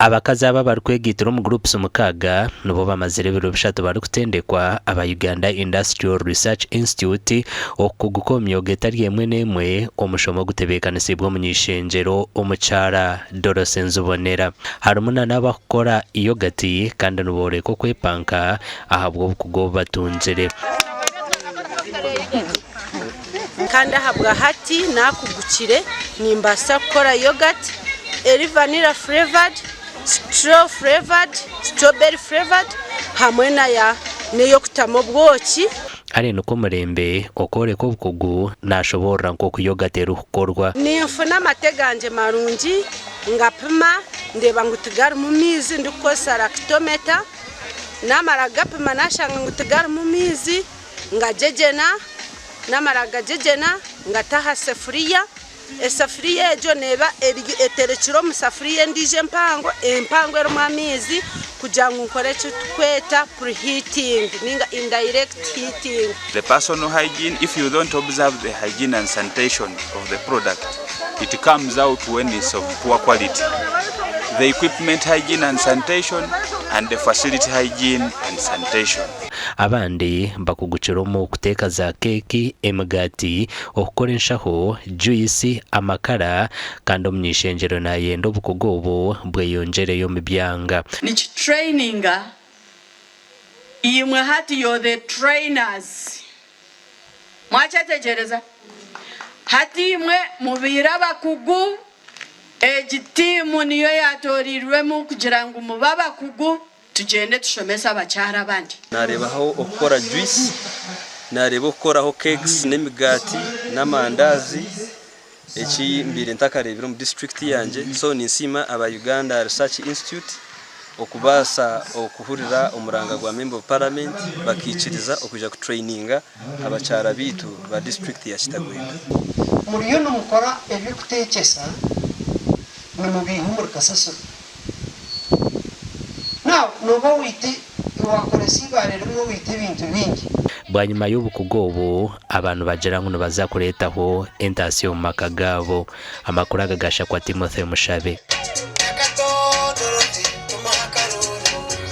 Abakazi aba bari kwegitira mu groups mukaga nubo bamazire biro bishatu bari kutendekwa aba Uganda Industrial Research Institute okugukomyoga etari emwe nemwe omushomo gutebekanisibwa mu nyishenjero omucara Dorosenzubonera harumuna n'abakora iyogati kandi nubore ko kwepanka ahabwo obukugu batungire kandi ahabwa hati nakugukire nimbasa gukora yogurt eri vanilla flavored, straw flavored, strawberry flavored, hamwe naya neyo kutamo bwoki ari nuko murembe okore ko bukugu nashobora nko kuyogatera ukorwa nimfuna amateganje marungi ngapima ndeba ngutigara mu mizi ndikosa lactometer namara gapima nashanga ngutigara mu mizi ngajejena namara gajejena ngataha sefuriya esafuriya ejo neba eterekiro mu safuriya ndije empango ero mwamizi kugira ngo nkore cyo tweta preheating ninga indirect heating. The personal hygiene, if you don't observe the hygiene and sanitation of the product, it comes out when it's of poor quality. The equipment hygiene and sanitation and the facility hygiene and sanitation. Abandi bakuguciromo kuteka za keki emigati okukorenshaho juice amakara kandi omnyishenjero na yendo bukugobo bweyongereyo mu byanga ni traininga imwe hati yo the trainers mwachategereza hati imwe mubira bakugu egitimu niyo yatorirwemo kugira ngo mubaba kugu tugende tushomesa abacyara abandi narebaho okora juice nareba okoraho cakes n'emigati n'amandazi eki mbire ntakarebera mu district yanje so nibeesiima aba Uganda Research Institute okubasa okuhurira omuranga gwa member of parliament bakikiriza okuja ku traininga abacyara bitu ba district ya Kitagwenda muriyo no mukora ebikutekesa nimubihumura kasasiro nobo wite wakoresiba rero ngo wite ibintu bingi bwanyuma y'obukugobo abantu bagera ngo bazakuretaho entasiyo mu makagabo amakuru agagasha kwa Timothy Mushabe.